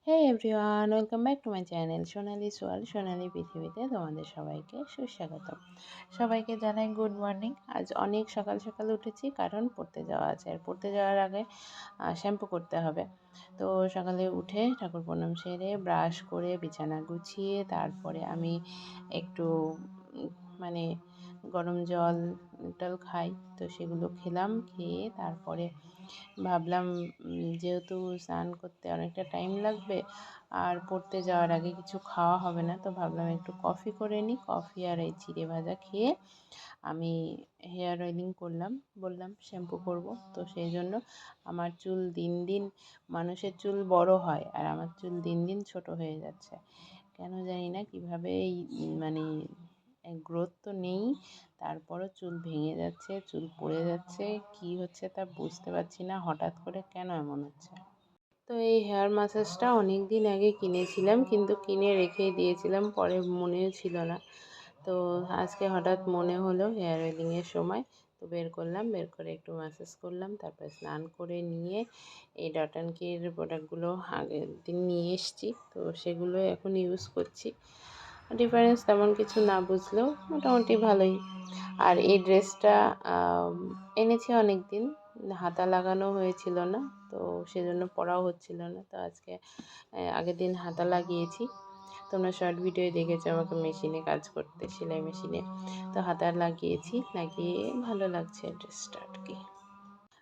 Hey everyone, welcome back to my channel Sonali সোয়াল সোনালি পৃথিবীতে তোমাদের সবাইকে সুস্বাগত। সবাইকে জানাই গুড মর্নিং। আজ অনেক সকাল সকাল উঠেছি, কারণ পড়তে যাওয়া আছে, আর পড়তে যাওয়ার আগে শ্যাম্পু করতে হবে। তো সকালে উঠে ঠাকুর প্রণাম সেরে ব্রাশ করে বিছানা গুছিয়ে তারপরে আমি একটু মানে গরম জল টল খাই, তো সেগুলো খেলাম। খেয়ে তারপরে ভাবলাম যেহেতু স্নান করতে অনেকটা টাইম লাগবে আর পড়তে যাওয়ার আগে কিছু খাওয়া হবে না, তো ভাবলাম একটু কফি করে নিই। কফি আর এই চিড়ে ভাজা খেয়ে আমি হেয়ার অয়েলিং করলাম, বললাম শ্যাম্পু করব। তো সেই জন্য আমার চুল দিন দিন, মানুষের চুল বড় হয় আর আমার চুল দিন দিন ছোট হয়ে যাচ্ছে। কেন জানি না কীভাবে এই মানে গ্রোথ তো নেই, তারপরও চুল ভেঙে যাচ্ছে, চুল পড়ে যাচ্ছে, কি হচ্ছে তা বুঝতে পারছি না, হঠাৎ করে কেন এমন হচ্ছে। তো এই হেয়ার ম্যাসাজটা অনেক দিন আগে কিনেছিলাম, কিন্তু কিনে রেখেই দিয়েছিলাম, পরে মনেও ছিল না। তো আজকে হঠাৎ মনে হলো হেয়ার অয়েলিংয়ের সময়, তো বের করলাম, বের করে একটু ম্যাসাজ করলাম। তারপর স্নান করে নিয়ে এই ডট অ্যান্ড কির প্রোডাক্টগুলো আগের দিন নিয়ে এসেছি, তো সেগুলো এখন ইউজ করছি। ডিফারেন্স তেমন কিছু না বুঝলেও মোটামুটি ভালোই। আর এই ড্রেসটা এনেছি অনেক দিন, হাতা লাগানো হয়েছিল না, তো সেজন্য পরাও হচ্ছিল না। তো আজকে আগের দিন হাতা লাগিয়েছি। তোমরা শর্ট ভিডিও দেখেছো আমাকে মেশিনে কাজ করতে, সেলাই মেশিনে। তো হাতা লাগিয়েছি, লাগিয়ে ভালো লাগছে ড্রেসটা আর কি।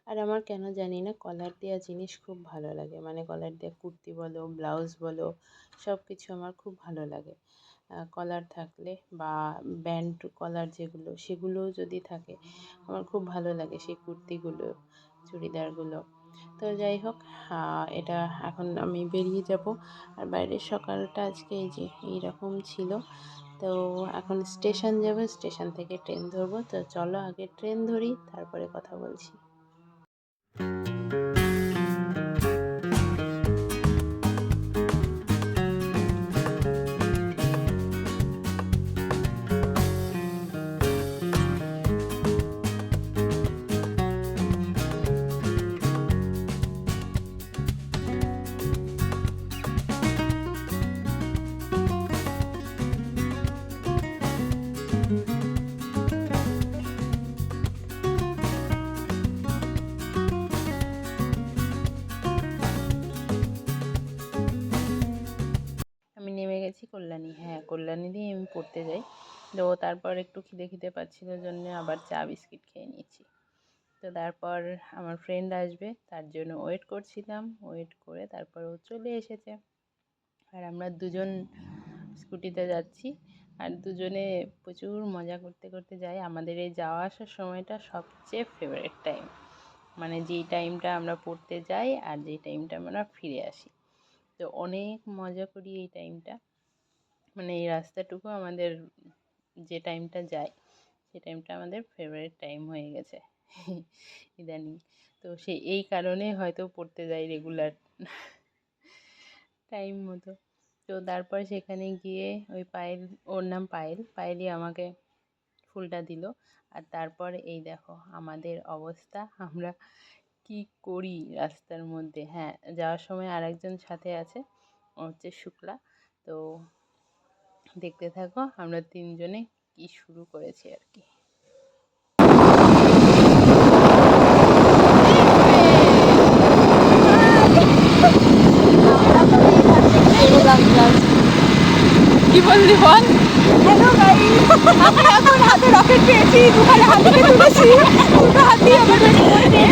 আর আমার কেন জানি না কলার দেওয়া জিনিস খুব ভালো লাগে, মানে কলার দেওয়া কুর্তি বলো, ব্লাউজ বলো, সব কিছু আমার খুব ভালো লাগে। কলার থাকলে বা ব্যান্ড কলার যেগুলো, সেগুলোও যদি থাকে আমার খুব ভালো লাগে, সেই কুর্তিগুলো, চুড়িদারগুলো। তো যাই হোক, এটা এখন আমি বেরিয়ে যাব। আর বাইরের সকালটা আজকে এই যে এইরকম ছিল। তো এখন স্টেশন যাব, স্টেশন থেকে ট্রেন ধরবো। তো চলো আগে ট্রেন ধরি, তারপরে কথা বলছি। আমি নেমে গেছি কল্যাণী, হ্যাঁ কল্যাণী দিয়ে আমি পড়তে যাই। তো তারপর একটু খিদে পাচ্ছিল জন্য আবার চা বিস্কিট খেয়ে নিয়েছি। তো তারপর আমার ফ্রেন্ড আসবে, তার জন্য ওয়েট করছিলাম, ওয়েট করে তারপর ও চলে এসেছে। আর আমরা দুজন স্কুটিতে যাচ্ছি, আর দুজনে প্রচুর মজা করতে করতে যাই। আমাদের এই যাওয়া আসার সময়টা সবচেয়ে ফেভারিট টাইম, মানে যেই টাইমটা আমরা পড়তে যাই আর যেই টাইমটা আমরা ফিরে আসি। তো অনেক মজা করি এই টাইমটা, মানে এই রাস্তাটুকু আমাদের যে টাইমটা যায়, সেই টাইমটা আমাদের ফেভারিট টাইম হয়ে গেছে ইদানিং। তো এই কারণে হয়তো পড়তে যাই রেগুলার টাইম মতো। তো তারপর সেখানে গিয়ে ওই পায়েল, ওর নাম পায়েল, পায়েলই আমাকে ফুলটা দিল। আর তারপর এই দেখো আমাদের অবস্থা, আমরা কি করি রাস্তার মধ্যে। হ্যাঁ, যাওয়ার সময় আরেকজন সাথে আছে, ও হচ্ছে শুক্লা। তো দেখতে থাকো আমরা তিনজনে কি শুরু করেছি আর কি। কি বললি বল? হ্যালো গাইস, আমি এখন হাতে রকেট পেয়েছি, দুখানে হাতিকে তুলেছি, দুটো হাতি আমাদের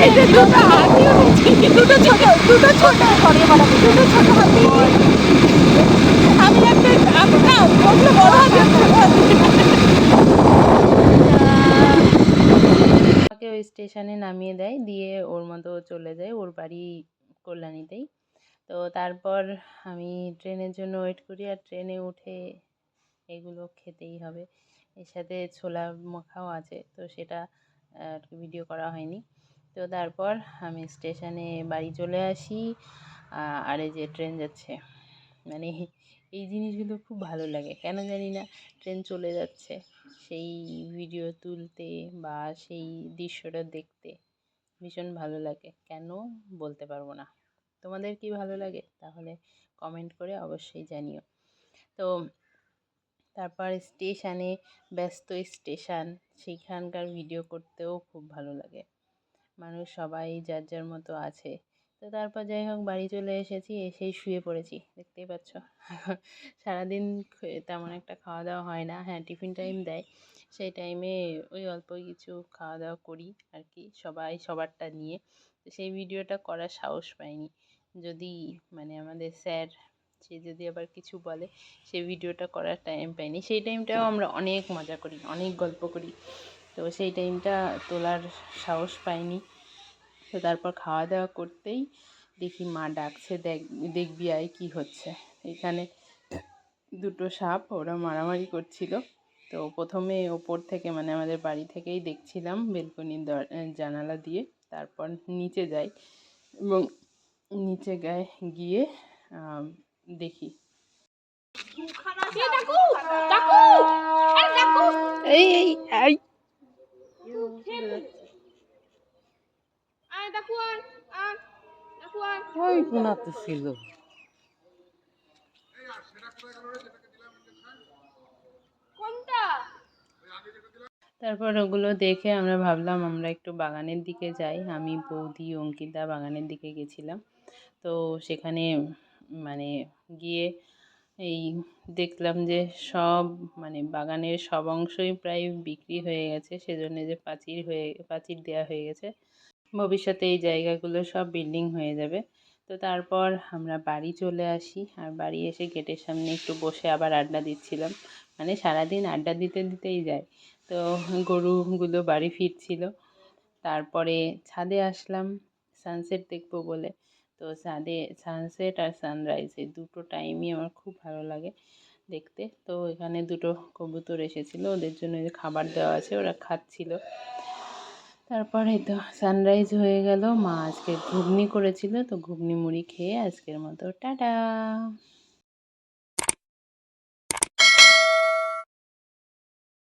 এই যে দুটো হাতি উঠেছি, দুটো ছোট সরিয়ে বানাবো, দুটো ছোট হাতি। আমি একটা, আমি না ওগুলো বড় হাতি, আমাকে ওই স্টেশনে নামিয়ে দেয়, দিয়ে ওর মতো চলে যায়, ওর বাড়ি কল্যাণীতেই। তো তারপর আমি ট্রেনের জন্য ওয়েট করি, আর ট্রেনে উঠে এগুলো খেতেই হবে। এর সাথে ছোলা মাখাও আছে, তো সেটা আর কি ভিডিও করা হয়নি। তো তারপর আমি স্টেশনে বাড়ি চলে আসি। আর এই যে ট্রেন যাচ্ছে, মানে এই জিনিসগুলো খুব ভালো লাগে, কেন জানি না। ট্রেন চলে যাচ্ছে, সেই ভিডিও তুলতে বা সেই দৃশ্যটা দেখতে ভীষণ ভালো লাগে, কেন বলতে পারবো না। তোমাদের কি ভালো লাগে তাহলে কমেন্ট করে অবশ্যই জানিও। তো তারপর স্টেশনে, ব্যস্ত স্টেশন, সেইখানকার ভিডিও করতেও খুব ভালো লাগে। মানুষ সবাই যার যার মতো আছে। তো তারপর যাই হোক বাড়ি চলে এসেছি, এসেই শুয়ে পড়েছি, দেখতেই পাচ্ছ। সারাদিন তেমন একটা খাওয়া দাওয়া হয় না। হ্যাঁ, টিফিন টাইম দেয়, সেই টাইমে ওই অল্প কিছু খাওয়া দাওয়া করি আর কি, সবাই সবারটা নিয়ে। তো সেই ভিডিওটা করার সাহস পাইনি, যদি মানে আমাদের স্যার সে যদি আবার কিছু বলে, সেই ভিডিওটা করার টাইম পাইনি। সেই টাইমটাও আমরা অনেক মজা করি, অনেক গল্প করি, তো সেই টাইমটা তোলার সাহস পাইনি। তো তারপর খাওয়া দাওয়া করতেই দেখি মা ডাকছে, দেখবি আয় কী হচ্ছে। এখানে দুটো সাপ ওরা মারামারি করছিল। তো প্রথমে ওপর থেকে মানে আমাদের বাড়ি থেকেই দেখছিলাম বেলকনির জানালা দিয়ে। তারপর নিচে যাই এবং নিচে গিয়ে দেখি এই এই এই ওই কোনাতে ছিল। তারপর ওগুলো দেখে আমরা ভাবলাম আমরা একটু বাগানের দিকে যাই। আমি, বৌদি, অঙ্কিতা বাগানের দিকে গেছিলাম। তো সেখানে মানে গিয়ে এই দেখলাম যে সব মানে বাগানের সব অংশই প্রায় বিক্রি হয়ে গেছে, সেজন্য যে প্রাচীর দেওয়া হয়ে গেছে, ভবিষ্যতে এই জায়গাগুলো সব বিল্ডিং হয়ে যাবে। তো তারপর আমরা বাড়ি চলে আসি, আর বাড়ি এসে গেটের সামনে একটু বসে আবার আড্ডা দিচ্ছিলাম। মানে সারাদিন আড্ডা দিতে দিতেই যায়। তো গরুগুলো বাড়ি ফিরছিল। তারপরে ছাদে আসলাম সানসেট দেখবো বলে। তো ছাদে সানসেট আর সানরাইজ এই দুটো টাইমই আমার খুব ভালো লাগে দেখতে। তো এখানে দুটো কবুতর এসেছিলো, ওদের জন্য যে খাবার দেওয়া আছে ওরা খাচ্ছিল। তারপরে তো সানরাইজ হয়ে গেল। মা আজকে ঘুগনি করেছিল, তো ঘুগনি মুড়ি খেয়ে আজকের মতো টাটা।